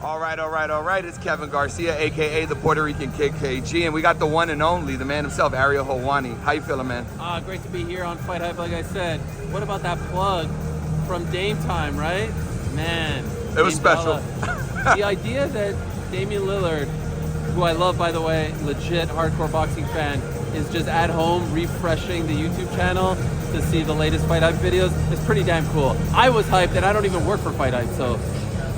All right. It's Kevin Garcia, a.k.a. the Puerto Rican Kid KG, and we got the one and only, the man himself, Ariel Helwani. How you feeling, man? Great to be here on FightHype, like I said. What about that plug from Dame Time, right? Man. It was special. The idea that Damian Lillard, who I love, by the way, legit hardcore boxing fan, is just at home refreshing the YouTube channel to see the latest FightHype videos is pretty damn cool. I was hyped, and I don't even work for FightHype, so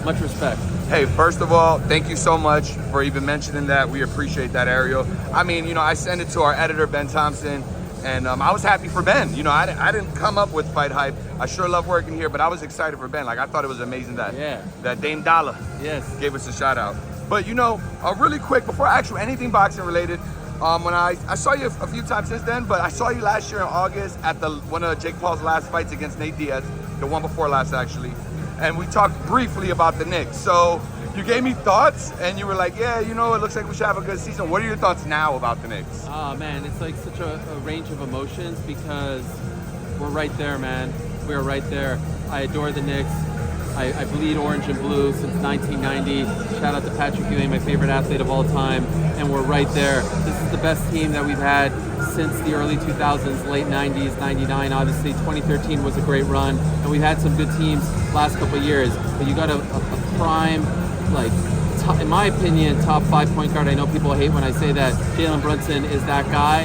much respect. Hey, first of all, thank you so much for even mentioning that. We appreciate that, Ariel. I mean, you know, I sent it to our editor, Ben Thompson, and I was happy for Ben. You know, I didn't come up with FightHype. I sure love working here, but I was excited for Ben. Like, I thought it was amazing that Dame Dollar gave us a shout out. But, you know, really quick, before I ask you anything boxing related, when I saw you a few times since then, but I saw you last year in August at one of Jake Paul's last fights against Nate Diaz, the one before last, actually. And we talked briefly about the Knicks. So you gave me thoughts, and you were like, yeah, you know, it looks like we should have a good season. What are your thoughts now about the Knicks? Oh, man, it's like such a range of emotions because we're right there, man. We're right there. I adore the Knicks. I bleed orange and blue since 1990. Shout out to Patrick Ewing, my favorite athlete of all time. And we're right there. This is the best team that we've had since the early 2000s, late 90s, 99, obviously. 2013 was a great run. And we've had some good teams last couple of years. But you got a prime, like, in my opinion, top 5 point guard. I know people hate when I say that. Jalen Brunson is that guy.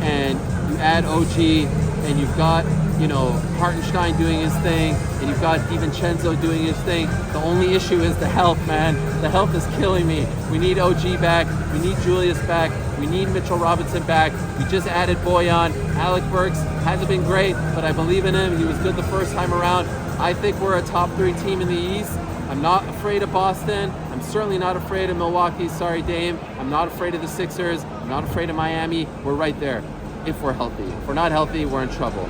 And you add OG, and you've got, you know, Hartenstein doing his thing, and you've got DiVincenzo doing his thing. The only issue is the health, man. The health is killing me. We need OG back. We need Julius back. We need Mitchell Robinson back. We just added Boyan. Alec Burks hasn't been great, but I believe in him. He was good the first time around. I think we're a top 3 team in the East. I'm not afraid of Boston. I'm certainly not afraid of Milwaukee. Sorry, Dame. I'm not afraid of the Sixers. I'm not afraid of Miami. We're right there if we're healthy. If we're not healthy, we're in trouble.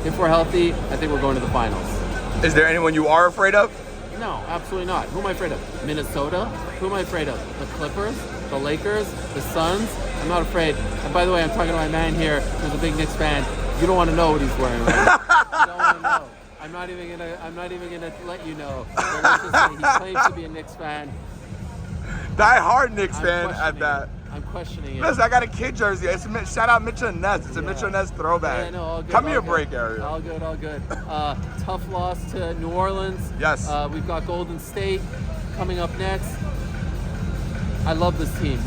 If we're healthy, I think we're going to the finals. Is there anyone you are afraid of? No, absolutely not. Who am I afraid of? Minnesota? Who am I afraid of? The Clippers? The Lakers? The Suns? I'm not afraid. And by the way, I'm talking to my man here who's a big Knicks fan. You don't want to know what he's wearing, right? You don't want to know. I'm not even gonna let you know. But let's just say he claims to be a Knicks fan. Die-hard Knicks fan at that. I'm questioning it. Listen, I got a kid jersey. Shout out Mitchell Ness. It's a Mitchell Ness throwback. Yeah, no, all good. Come here, break area. All good. Tough loss to New Orleans. Yes. We've got Golden State coming up next. I love this team.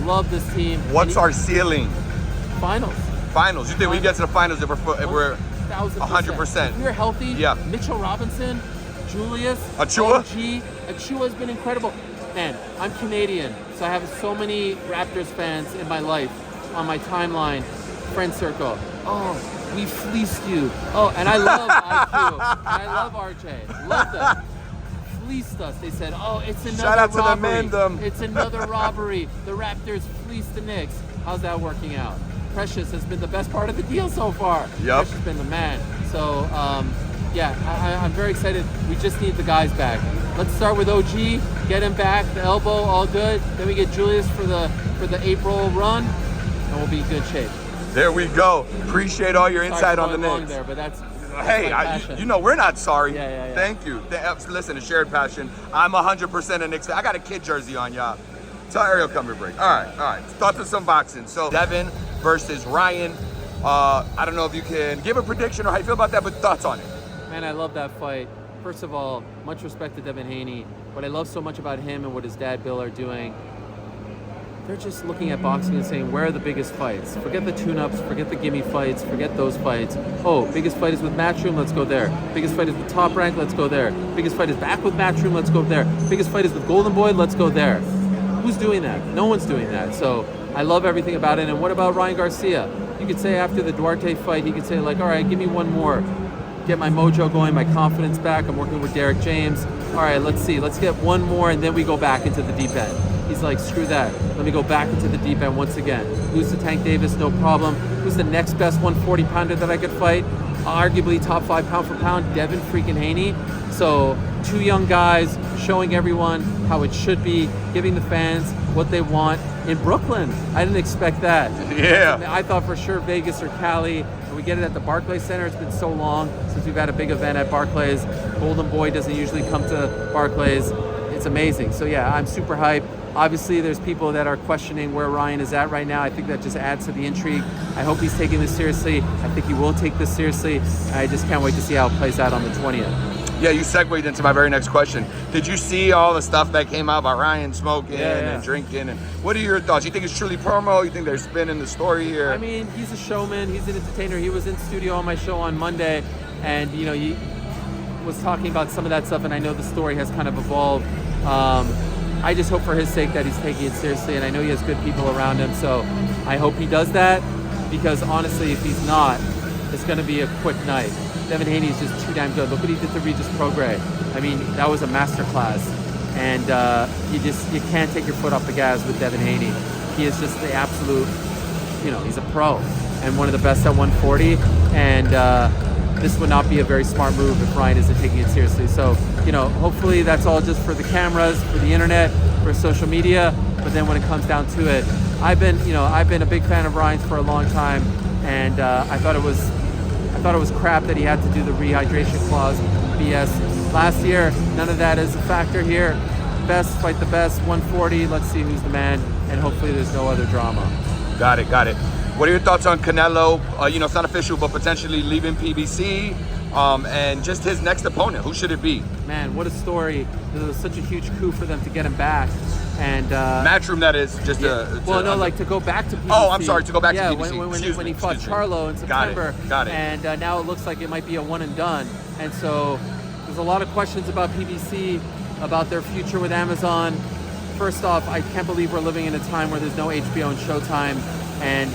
What's our ceiling? Finals. You think we get to the finals if we're 100%? If we're healthy, yeah. Mitchell Robinson, Julius, Achua? OG. Achua's been incredible. Man, I'm Canadian, so I have so many Raptors fans in my life, on my timeline, friend circle. Oh, we fleeced you. Oh, and I love IQ, and I love RJ. Love them. Fleeced us. They said, oh, it's another Shout out robbery. to the Mandem. It's another robbery. The Raptors fleeced the Knicks. How's that working out? Precious has been the best part of the deal so far. Yep. Precious has been the man. So, yeah, I'm very excited. We just need the guys back. Let's start with OG, get him back, the elbow, all good. Then we get Julius for the April run, and we'll be in good shape. There we go. Appreciate all your insight on the Knicks. There, but that's hey, you know, we're not sorry. Yeah. Thank you. Listen, a shared passion. I'm 100% a Knicks fan. I got a kid jersey on, y'all. Tell Ariel come here, break. All right. Thoughts on some boxing. So Devin versus Ryan. I don't know if you can give a prediction or how you feel about that, but thoughts on it. Man, I love that fight. First of all, much respect to Devin Haney. What I love so much about him and what his dad Bill are doing, they're just looking at boxing and saying, where are the biggest fights? Forget the tune-ups, forget the gimme fights, forget those fights. Oh, biggest fight is with Matchroom, let's go there. Biggest fight is with Top Rank, let's go there. Biggest fight is back with Matchroom, let's go there. Biggest fight is with Golden Boy, let's go there. Who's doing that? No one's doing that. So I love everything about it. And what about Ryan Garcia? You could say after the Duarte fight, he could say like, all right, give me one more. Get my mojo going, my confidence back. I'm working with Derek James. All right, let's see. Let's get one more, and then we go back into the deep end. He's like, screw that. Let me go back into the deep end once again. Lose to Tank Davis, no problem. Who's the next best 140-pounder that I could fight? Arguably top 5 pound for pound, Devin freaking Haney. So 2 young guys showing everyone how it should be, giving the fans what they want in Brooklyn. I didn't expect that. Yeah. I thought for sure Vegas or Cali. And we get it at the Barclays Center. It's been so long since we've had a big event at Barclays. Golden Boy doesn't usually come to Barclays. it's amazing. So yeah, I'm super hyped. Obviously, there's people that are questioning where Ryan is at right now. I think that just adds to the intrigue. I hope he's taking this seriously. I think he will take this seriously. I just can't wait to see how it plays out on the 20th. Yeah, you segued into my very next question. Did you see all the stuff that came out about Ryan smoking and drinking? And what are your thoughts? You think it's truly promo? You think they're spinning the story here? I mean, he's a showman. He's an entertainer. He was in studio on my show on Monday, and you know, he was talking about some of that stuff. And I know the story has kind of evolved. I just hope for his sake that he's taking it seriously, and I know he has good people around him. So I hope he does that, because honestly, if he's not, it's going to be a quick night. Devin Haney is just too damn good. Look what he did to Regis Prograis. I mean, that was a masterclass. And you can't take your foot off the gas with Devin Haney. He is just the absolute, you know, he's a pro and one of the best at 140. And this would not be a very smart move if Ryan isn't taking it seriously. So, you know, hopefully that's all just for the cameras, for the internet, for social media. But then when it comes down to it, I've been a big fan of Ryan's for a long time, and I thought it was crap that he had to do the rehydration clause BS last year. None of that is a factor here. Best fight the best, 140. Let's see who's the man, and hopefully there's no other drama. Got it. What are your thoughts on Canelo? You know, it's not official, but potentially leaving PBC, and just his next opponent. Who should it be? Man, what a story. It was such a huge coup for them to get him back. And Matchroom, that is just like to go back to PBC. Oh, I'm sorry, to go back to PBC. When he fought Charlo in September. Got it. And now it looks like it might be a one and done. And so there's a lot of questions about PBC, about their future with Amazon. First off, I can't believe we're living in a time where there's no HBO and Showtime. And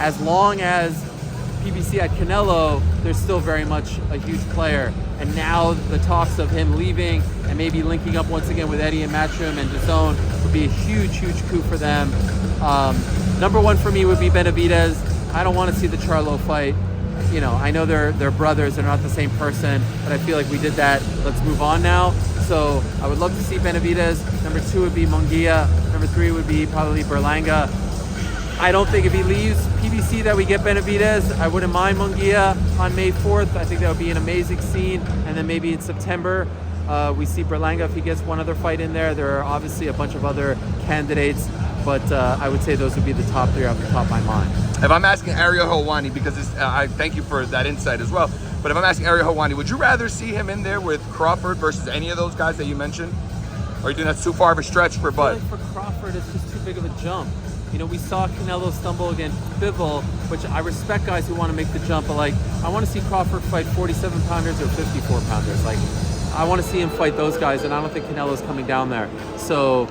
as long as PBC had Canelo, they're still very much a huge player. And now the talks of him leaving and maybe linking up once again with Eddie and Matchroom and DAZN would be a huge, huge coup for them. Number one for me would be Benavidez. I don't want to see the Charlo fight. You know, I know they're brothers, they're not the same person, but I feel like we did that. Let's move on now. So I would love to see Benavidez. Number two would be Munguia. Number three would be probably Berlanga. I don't think if he leaves PBC that we get Benavidez. I wouldn't mind Munguia on May 4th. I think that would be an amazing scene. And then maybe in September, we see Berlanga if he gets one other fight in there. There are obviously a bunch of other candidates, but I would say those would be the top three off the top of my mind. If I'm asking Ariel Helwani, because I thank you for that insight as well, but if I'm asking Ariel Helwani, would you rather see him in there with Crawford versus any of those guys that you mentioned? Or you think that's too far of a stretch for Bud? I feel like for Crawford, it's just too big of a jump. You know, we saw Canelo stumble against Bivol, which I respect guys who want to make the jump, but like, I want to see Crawford fight 47-pounders or 54-pounders. Like, I want to see him fight those guys, and I don't think Canelo's coming down there. So,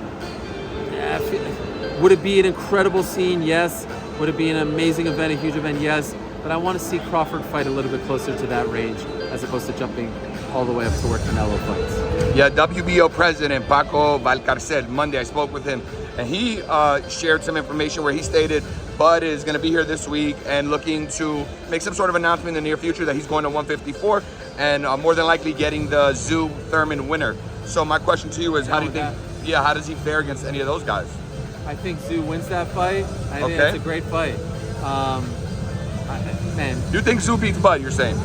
would it be an incredible scene? Yes. Would it be an amazing event, a huge event? Yes. But I want to see Crawford fight a little bit closer to that range, as opposed to jumping all the way up to where Canelo fights. Yeah, WBO president Paco Valcarcel, Monday I spoke with him, and he shared some information where he stated Bud is going to be here this week and looking to make some sort of announcement in the near future that he's going to 154 and more than likely getting the Zoo Thurman winner. So my question to you is, how do you think? Yeah, how does he fare against any of those guys? I think Zoo wins that fight. I think it's a great fight. Man, you think Zoo beats Bud? You're saying,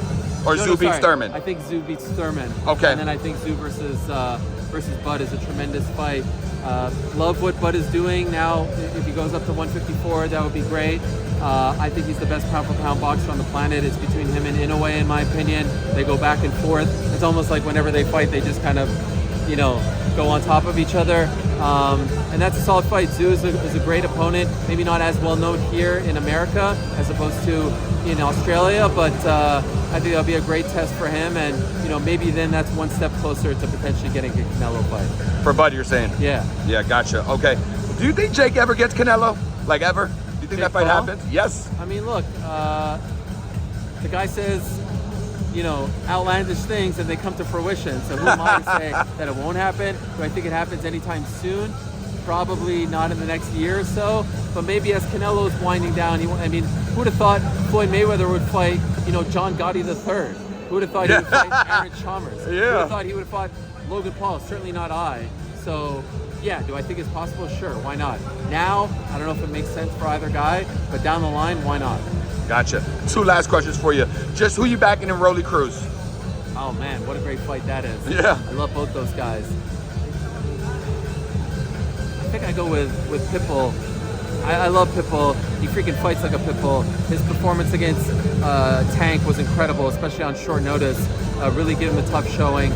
or Zoo beats Thurman? I think Zoo beats Thurman. Okay. And then I think Zoo versus Bud is a tremendous fight. Love what Bud is doing now. If he goes up to 154, that would be great. I think he's the best pound-for-pound boxer on the planet. It's between him and Inoue, in my opinion. They go back and forth. It's almost like whenever they fight, they just kind of, you know, go on top of each other. And that's a solid fight. Zoo is a great opponent. Maybe not as well known here in America as opposed to in Australia, but I think that'll be a great test for him. And, you know, maybe then that's one step closer to potentially getting a Canelo fight. For Bud, you're saying? Yeah. Yeah, gotcha. Okay. Do you think Jake ever gets Canelo? Like, ever? Do you think that fight happens? Yes. I mean, look, the guy says, you know, outlandish things and they come to fruition. So who am I to say that it won't happen? Do I think it happens anytime soon? Probably not in the next year or so. But maybe as Canelo is winding down, I mean, who would have thought Floyd Mayweather would fight, you know, John Gotti III? Who would have thought he would fight Aaron Chalmers? Who would have thought he would have fought Logan Paul? Certainly not I. So, yeah, do I think it's possible? Sure, why not? Now, I don't know if it makes sense for either guy, but down the line, why not? Gotcha. Two last questions for you. Just who you backing in Roelly Cruz? Oh man, what a great fight that is. Yeah. I love both those guys. go with Pitbull. I love Pitbull. He freaking fights like a Pitbull. His performance against Tank was incredible, especially on short notice. Really gave him a tough showing.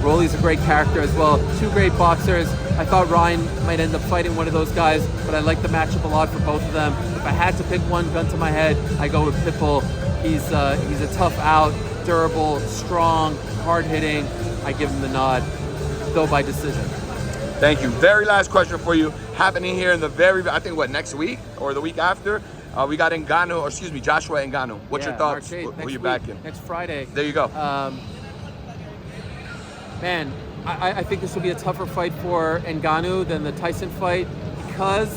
Roelly's a great character as well. Two great boxers. I thought Ryan might end up fighting one of those guys, but I like the matchup a lot for both of them. If I had to pick one, gun to my head, I go with Pitbull. He's a tough out, durable, strong, hard-hitting. I give him the nod. Go by decision. Thank you. Very last question for you. Happening here in I think, next week or the week after? We got Ngannou, or excuse me, Joshua Ngannou. What's your thoughts? March 8th, Who you backing? Next Friday. There you go. Man, I think this will be a tougher fight for Ngannou than the Tyson fight because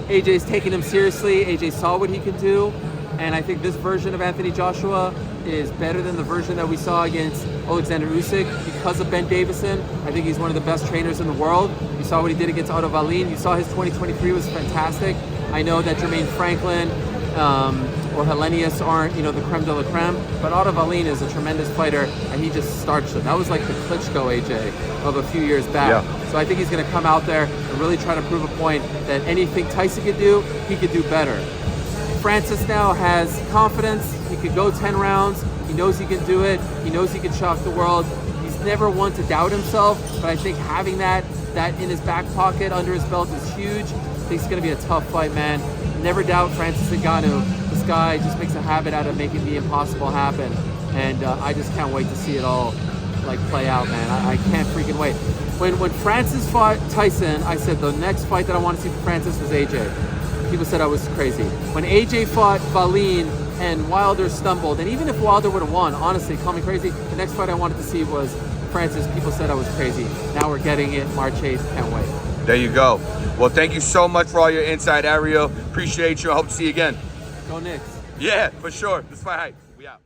AJ's taking him seriously. AJ saw what he could do, and I think this version of Anthony Joshua is better than the version that we saw against Alexander Usyk because of Ben Davison. I think he's one of the best trainers in the world. You saw what he did against Otto Wallin. You saw his 2023 was fantastic. I know that Jermaine Franklin or Helenius aren't, the creme de la creme, but Otto Wallin is a tremendous fighter, and he just starched him. That was like the Klitschko AJ of a few years back. Yeah. So I think he's going to come out there and really try to prove a point that anything Tyson could do, he could do better. Francis now has confidence. He could go 10 rounds. He knows he can do it. He knows he can shock the world. He's never one to doubt himself, but I think having that in his back pocket under his belt is huge. I think it's going to be a tough fight, man. Never doubt Francis Ngannou. This guy just makes a habit out of making the impossible happen, and I just can't wait to see it all play out, man. I can't freaking wait. When Francis fought Tyson, I said the next fight that I want to see for Francis was AJ. People said I was crazy. When AJ fought Wallin and Wilder stumbled, and even if Wilder would have won, honestly, call me crazy, the next fight I wanted to see was Francis. People said I was crazy. Now we're getting it. March 8th. Can't wait. There you go. Well, thank you so much for all your insight, Ariel. Appreciate you. I hope to see you again. Go Knicks. Yeah, for sure. This is FightHype. We out.